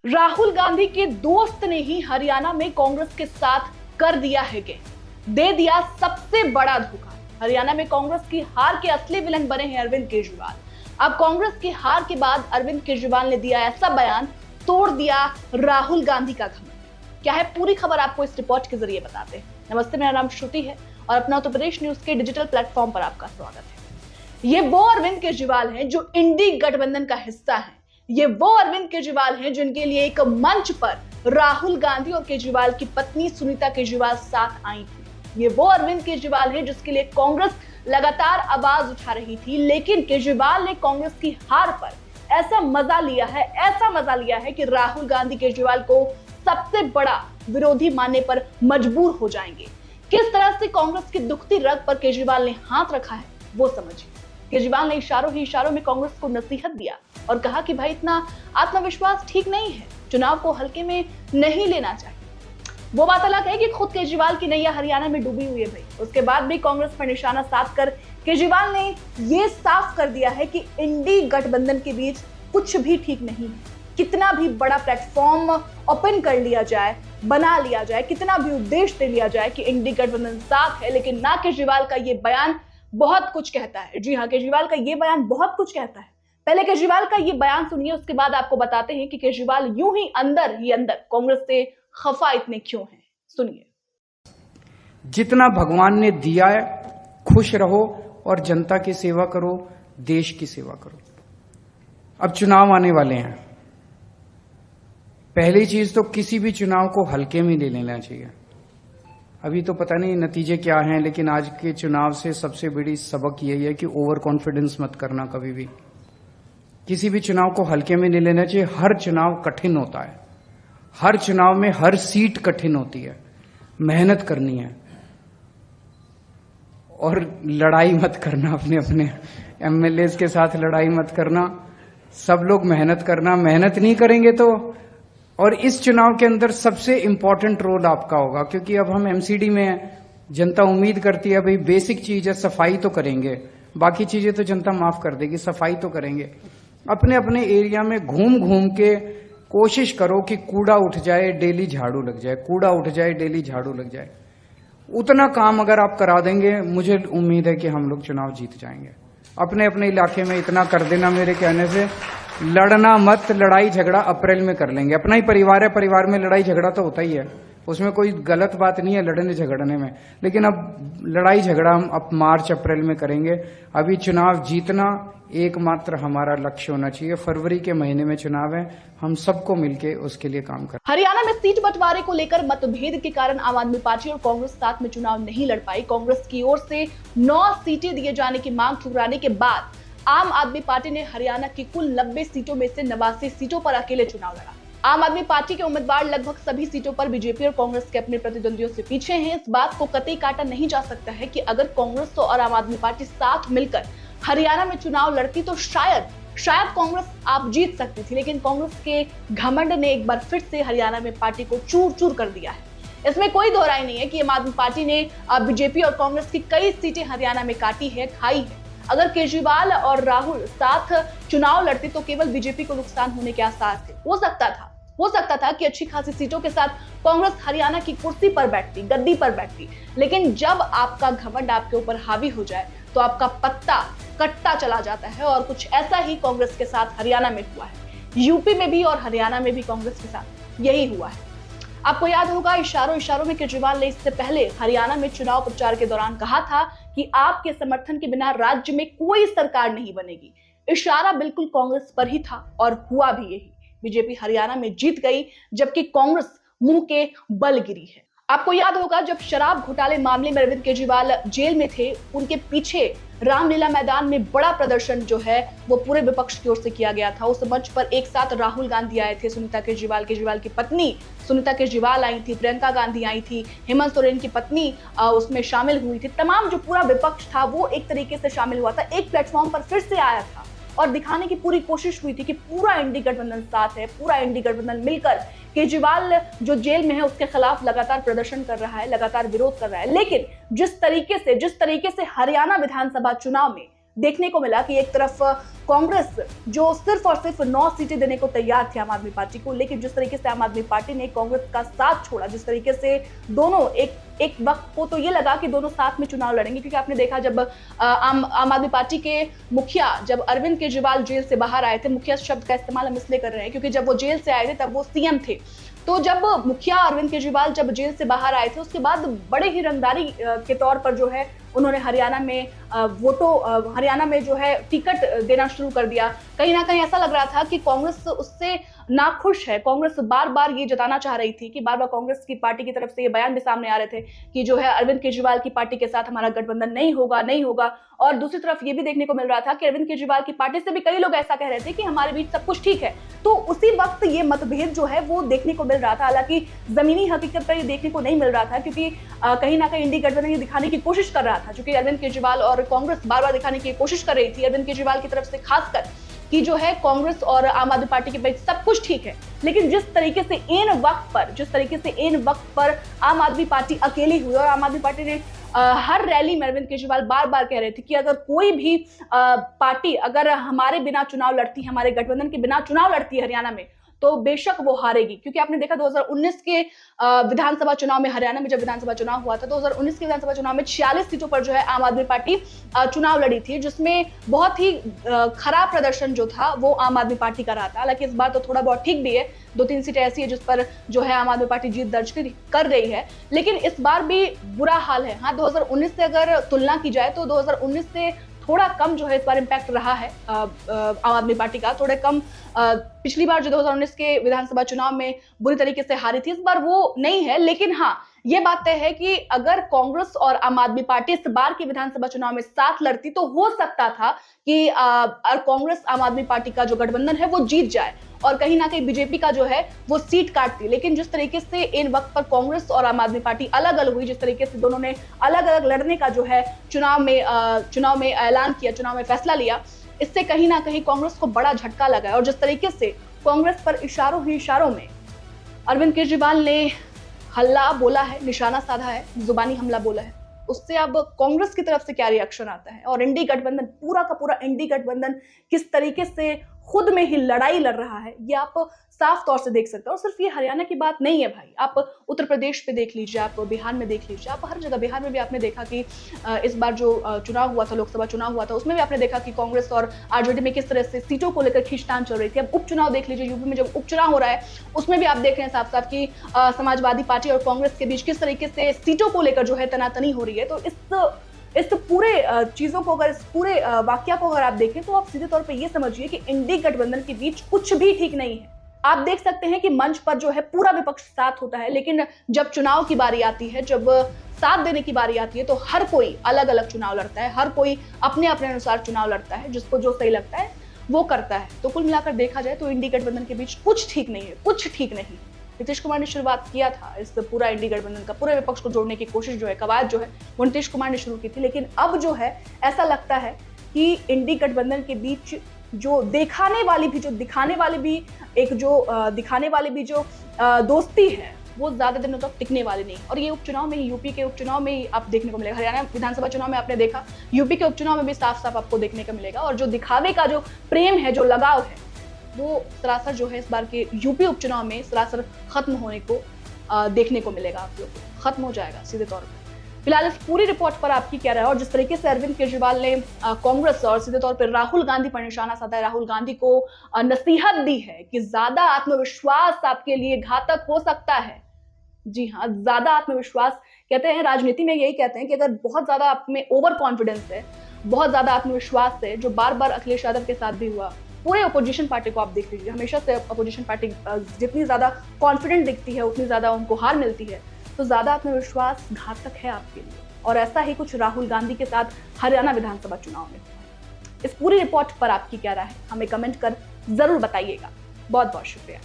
राहुल गांधी के दोस्त ने ही हरियाणा में कांग्रेस के साथ कर दिया है गेम, दे दिया सबसे बड़ा धोखा। हरियाणा में कांग्रेस की हार के असली विलन बने हैं अरविंद केजरीवाल। अब कांग्रेस की हार के बाद अरविंद केजरीवाल ने दिया ऐसा बयान, तोड़ दिया राहुल गांधी का घमंड। क्या है पूरी खबर आपको इस रिपोर्ट के जरिए बताते हैं। नमस्ते, मेरा नाम श्रुति है और अपना उत्तर प्रदेश न्यूज के डिजिटल प्लेटफॉर्म पर आपका स्वागत है। ये वो अरविंद केजरीवाल हैं जो इंडी गठबंधन का हिस्सा है। ये वो अरविंद केजरीवाल हैं जिनके लिए एक मंच पर राहुल गांधी और केजरीवाल की पत्नी सुनीता केजरीवाल साथ आई थी। ये वो अरविंद केजरीवाल हैं जिसके लिए कांग्रेस लगातार आवाज उठा रही थी, लेकिन केजरीवाल ने कांग्रेस की हार पर ऐसा मजा लिया है कि राहुल गांधी केजरीवाल को सबसे बड़ा विरोधी मानने पर मजबूर हो जाएंगे। किस तरह से कांग्रेस की दुखती रग पर केजरीवाल ने हाथ रखा है वो समझिए। केजरीवाल ने इशारों में कांग्रेस को नसीहत दिया और कहा कि भाई इतना आत्मविश्वास ठीक नहीं है, चुनाव को हल्के में नहीं लेना चाहिए। वो बात अलग है कि खुद केजरीवाल की नैया हरियाणा में डूबी हुई है भाई। उसके बाद भी कांग्रेस पर निशाना साधकर केजरीवाल ने ये साफ कर दिया है कि इंडी गठबंधन के बीच कुछ भी ठीक नहीं है। कितना भी बड़ा प्लेटफॉर्म ओपन कर लिया जाए, बना लिया जाए, कितना भी उपदेश दे लिया जाए कि इंडी गठबंधन साथ है, लेकिन ना केजरीवाल का ये बयान बहुत कुछ कहता है। जी हाँ, केजरीवाल का ये बयान बहुत कुछ कहता है। पहले केजरीवाल का ये बयान सुनिए, उसके बाद आपको बताते हैं कि केजरीवाल यूं ही अंदर कांग्रेस से खफा इतने क्यों हैं। सुनिए। जितना भगवान ने दिया है, खुश रहो और जनता की सेवा करो, देश की सेवा करो। अब चुनाव आने वाले हैं। पहली चीज तो किसी भी चुनाव को हल्के में ले लेना चाहिए। अभी तो पता नहीं नतीजे क्या हैं, लेकिन आज के चुनाव से सबसे बड़ी सबक यही है कि ओवर कॉन्फिडेंस मत करना कभी भी। किसी भी चुनाव को हल्के में नहीं लेना चाहिए। हर चुनाव कठिन होता है, हर चुनाव में हर सीट कठिन होती है। मेहनत करनी है और लड़ाई मत करना, अपने एमएलए के साथ लड़ाई मत करना। सब लोग मेहनत करना, मेहनत नहीं करेंगे तो। और इस चुनाव के अंदर सबसे इंपॉर्टेंट रोल आपका होगा, क्योंकि अब हम एमसीडी में हैं। जनता उम्मीद करती है भाई बेसिक चीज है, सफाई तो करेंगे, बाकी चीजें तो जनता माफ कर देगी, सफाई तो करेंगे। अपने अपने एरिया में घूम घूम के कोशिश करो कि कूड़ा उठ जाए, डेली झाड़ू लग जाए, कूड़ा उठ जाए, डेली झाड़ू लग जाए। उतना काम अगर आप करा देंगे, मुझे उम्मीद है कि हम लोग चुनाव जीत जाएंगे। अपने अपने इलाके में इतना कर देना मेरे कहने से। लड़ना मत, लड़ाई झगड़ा अप्रैल में कर लेंगे। अपना ही परिवार है, परिवार में लड़ाई झगड़ा तो होता ही है, उसमें कोई गलत बात नहीं है लड़ने झगड़ने में। लेकिन अब लड़ाई झगड़ा हम अब मार्च अप्रैल में करेंगे। अभी चुनाव जीतना एकमात्र हमारा लक्ष्य होना चाहिए। फरवरी के महीने में चुनाव है, हम सबको मिलके उसके लिए काम करें। हरियाणा में सीट बंटवारे को लेकर मतभेद के कारण आम आदमी पार्टी और कांग्रेस साथ में चुनाव नहीं लड़ पाई। कांग्रेस की ओर से 9 सीटें दिए जाने की मांग ठुकराने के बाद आम आदमी पार्टी ने हरियाणा की कुल 90 सीटों में से 89 सीटों पर अकेले चुनाव लड़ा। आम आदमी पार्टी के उम्मीदवार लगभग सभी सीटों पर बीजेपी और कांग्रेस के अपने प्रतिद्वंदियों से पीछे हैं। इस बात को कतई काटा नहीं जा सकता है कि अगर कांग्रेस और आम आदमी पार्टी साथ मिलकर हरियाणा में चुनाव लड़ती तो शायद कांग्रेस आप जीत सकती थी, लेकिन कांग्रेस के घमंड ने एक बार फिर से हरियाणा में पार्टी को चूर चूर कर दिया है। इसमें कोई दोहराई नहीं है कि आम आदमी पार्टी ने बीजेपी और कांग्रेस की कई सीटें हरियाणा में काटी है, खाई है। अगर केजरीवाल और राहुल साथ चुनाव लड़ते तो केवल बीजेपी को नुकसान होने के आसार थे। हो सकता था कि अच्छी खासी सीटों के साथ कांग्रेस हरियाणा की कुर्सी पर बैठती, गद्दी पर बैठती। लेकिन जब आपका घमंड आपके ऊपर हावी हो जाए तो आपका पत्ता कटता चला जाता है, और कुछ ऐसा ही कांग्रेस के साथ हरियाणा में हुआ है। यूपी में भी और हरियाणा में भी कांग्रेस के साथ यही हुआ है। आपको याद होगा, इशारों में केजरीवाल ने इससे पहले हरियाणा में चुनाव प्रचार के दौरान कहा था कि आपके समर्थन के बिना राज्य में कोई सरकार नहीं बनेगी। इशारा बिल्कुल कांग्रेस पर ही था और हुआ भी यही। बीजेपी हरियाणा में जीत गई, जबकि कांग्रेस मुंह के बल गिरी है। आपको याद होगा, जब शराब घोटाले मामले में अरविंद केजरीवाल जेल में थे, उनके पीछे रामलीला मैदान में बड़ा प्रदर्शन जो है वो पूरे विपक्ष की ओर से किया गया था। उस मंच पर एक साथ राहुल गांधी आए थे, सुनीता केजरीवाल की पत्नी सुनीता केजरीवाल आई थी, प्रियंका गांधी आई थी, हेमंत सोरेन की पत्नी उसमें शामिल हुई थी। तमाम जो पूरा विपक्ष था वो एक तरीके से शामिल हुआ था, एक प्लेटफॉर्म पर फिर से आया था और दिखाने की पूरी कोशिश हुई थी कि पूरा इंडी गठबंधन साथ है, पूरा इंडी गठबंधन मिलकर केजरीवाल जो जेल में है उसके खिलाफ लगातार प्रदर्शन कर रहा है, लगातार विरोध कर रहा है। लेकिन जिस तरीके से हरियाणा विधानसभा चुनाव में देखने को मिला कि एक तरफ कांग्रेस जो सिर्फ और सिर्फ 9 सीटें देने को तैयार थी आम आदमी पार्टी को, लेकिन जिस तरीके से आम आदमी पार्टी ने कांग्रेस का साथ छोड़ा, जिस तरीके से दोनों एक वक्त को तो ये लगा कि दोनों साथ में चुनाव लड़ेंगे, क्योंकि आपने देखा जब आम आदमी पार्टी के मुखिया जब अरविंद केजरीवाल जेल से बाहर आए थे, मुखिया शब्द का इस्तेमाल हम इसलिए कर रहे हैं क्योंकि जब वो जेल से आए थे तब वो सीएम थे, तो जब मुखिया अरविंद केजरीवाल जब जेल से बाहर आए थे उसके बाद बड़े ही रंगदारी के तौर पर जो है उन्होंने हरियाणा में जो है टिकट देना शुरू कर दिया। कहीं ना कहीं ऐसा लग रहा था कि कांग्रेस उससे नाखुश है। कांग्रेस बार बार ये जताना चाह रही थी कि बार बार कांग्रेस की पार्टी की तरफ से ये बयान भी सामने आ रहे थे कि जो है अरविंद केजरीवाल की पार्टी के साथ हमारा गठबंधन नहीं होगा। और दूसरी तरफ ये भी देखने को मिल रहा था कि अरविंद केजरीवाल की पार्टी से भी कई लोग ऐसा कह रहे थे कि हमारे बीच सब कुछ ठीक है। तो उसी वक्त ये मतभेद जो है वो देखने को मिल रहा था। हालांकि जमीनी हकीकत पर ये देखने को नहीं मिल रहा था, क्योंकि कहीं ना कहीं इंडी गठबंधन ये दिखाने की कोशिश कर रहा था, क्योंकि अरविंद केजरीवाल और कांग्रेस बार बार दिखाने की कोशिश कर रही थी, अरविंद केजरीवाल की तरफ से खासकर, कि जो है कांग्रेस और आम आदमी पार्टी के बीच सब कुछ ठीक है। लेकिन जिस तरीके से इन वक्त पर आम आदमी पार्टी अकेली हुई, और आम आदमी पार्टी ने हर रैली में अरविंद केजरीवाल बार बार कह रहे थे कि अगर कोई भी पार्टी अगर हमारे बिना चुनाव लड़ती है, हमारे गठबंधन के बिना चुनाव लड़ती है हरियाणा में, तो बेशक वो हारेगी। क्योंकि आपने देखा 2019 के विधानसभा चुनाव में, हरियाणा में जब विधानसभा चुनाव हुआ था, 2019 के विधानसभा चुनाव में 46 सीटों पर जो है आम आदमी पार्टी चुनाव लड़ी थी, जिसमें बहुत ही खराब प्रदर्शन जो था वो आम आदमी पार्टी का रहा था। हालांकि इस बार तो थोड़ा बहुत ठीक भी है, 2-3 सीटें ऐसी है जिस पर जो है आम आदमी पार्टी जीत दर्ज कर रही है, लेकिन इस बार भी बुरा हाल है। हाँ, 2019 से अगर तुलना की जाए तो 2019 से थोड़ा कम जो है इस बार इम्पैक्ट रहा है आम आदमी पार्टी का, थोड़े कम। पिछली बार जो 2019 के विधानसभा चुनाव में बुरी तरीके से हारी थी, इस बार वो नहीं है। लेकिन हाँ, ये बात तय है कि अगर कांग्रेस और आम आदमी पार्टी इस बार के विधानसभा चुनाव में साथ लड़ती तो हो सकता था कि कांग्रेस आम आदमी पार्टी का जो गठबंधन है वो जीत जाए और कहीं ना कहीं बीजेपी का जो है वो सीट काटती। लेकिन जिस तरीके से इन वक्त पर कांग्रेस और आम आदमी पार्टी अलग अलग हुई, जिस तरीके से दोनों ने अलग अलग लड़ने का जो है चुनाव में ऐलान किया, चुनाव में फैसला लिया, इससे कहीं ना कहीं कांग्रेस को बड़ा झटका लगा है। और जिस तरीके से कांग्रेस पर इशारों ही इशारों में अरविंद केजरीवाल ने हल्ला बोला है, निशाना साधा है, जुबानी हमला बोला है, उससे अब कांग्रेस की तरफ से क्या रिएक्शन आता है और इंडी गठबंधन, पूरा का पूरा इंडी गठबंधन किस तरीके से खुद में ही लड़ाई लड़ रहा है, ये आप साफ तौर से देख सकते हो। और सिर्फ ये हरियाणा की बात नहीं है भाई, आप उत्तर प्रदेश पे देख लीजिए, आप बिहार में देख लीजिए, आप हर जगह, बिहार में भी आपने देखा कि इस बार जो चुनाव हुआ था, लोकसभा चुनाव हुआ था, उसमें भी आपने देखा कि कांग्रेस और आरजेडी में किस तरह से सीटों को लेकर खींचतान चल रही थी। अब उपचुनाव देख लीजिए, यूपी में जब उपचुनाव हो रहा है उसमें भी आप देख रहे हैं साफ साफ कि समाजवादी पार्टी और कांग्रेस के बीच किस तरीके से सीटों को लेकर जो है तनातनी हो रही है। तो इस पूरे चीजों को, अगर इस पूरे वाकया को अगर आप देखें तो आप सीधे तौर पे ये समझिए कि इंडी गठबंधन के बीच कुछ भी ठीक नहीं है। आप देख सकते हैं कि मंच पर जो है पूरा विपक्ष साथ होता है, लेकिन जब चुनाव की बारी आती है, जब साथ देने की बारी आती है, तो हर कोई अलग अलग चुनाव लड़ता है, हर कोई अपने अपने अनुसार चुनाव लड़ता है, जिसको जो सही लगता है वो करता है। तो कुल मिलाकर देखा जाए तो इंडी गठबंधन के बीच कुछ ठीक नहीं है, कुछ ठीक नहीं। नीतीश कुमार ने शुरुआत किया था इस पूरा इंडी गठबंधन का, पूरे विपक्ष को जोड़ने की कोशिश जो है, कवायद जो है वो नीतीश कुमार ने शुरू की थी। लेकिन अब जो है ऐसा लगता है कि इंडी गठबंधन के बीच जो दिखाने वाली भी जो दोस्ती है वो ज्यादा दिनों तक टिकने वाली नहीं। और ये उपचुनाव में ही, यूपी के उपचुनाव में ही आप देखने को मिलेगा। हरियाणा विधानसभा चुनाव में आपने देखा, यूपी के उपचुनाव में भी साफ साफ आपको देखने को मिलेगा। और जो दिखावे का जो प्रेम है, जो लगाव है, वो सरासर जो है इस बार के यूपी उपचुनाव में सरासर खत्म होने को देखने को मिलेगा। आप लोग को खत्म हो जाएगा सीधे तौर पर। फिलहाल इस पूरी रिपोर्ट पर आपकी क्या राय है? और जिस तरीके से अरविंद केजरीवाल ने कांग्रेस और सीधे तौर पर राहुल गांधी पर निशाना साधा है, राहुल गांधी को नसीहत दी है कि ज्यादा आत्मविश्वास आपके लिए घातक हो सकता है। जी हाँ, ज्यादा आत्मविश्वास, कहते हैं राजनीति में यही कहते हैं कि अगर बहुत ज्यादा आप में ओवर कॉन्फिडेंस है, बहुत ज्यादा आत्मविश्वास है, जो बार बार अखिलेश यादव के साथ भी हुआ, पूरे अपोजिशन पार्टी को आप देख लीजिए, हमेशा से अपोजिशन पार्टी जितनी ज्यादा कॉन्फिडेंट दिखती है उतनी ज्यादा उनको हार मिलती है। तो ज्यादा आत्मविश्वास घातक है आपके लिए, और ऐसा ही कुछ राहुल गांधी के साथ हरियाणा विधानसभा चुनाव में हुआ। इस पूरी रिपोर्ट पर आपकी क्या राय है, हमें कमेंट कर जरूर बताइएगा। बहुत बहुत शुक्रिया।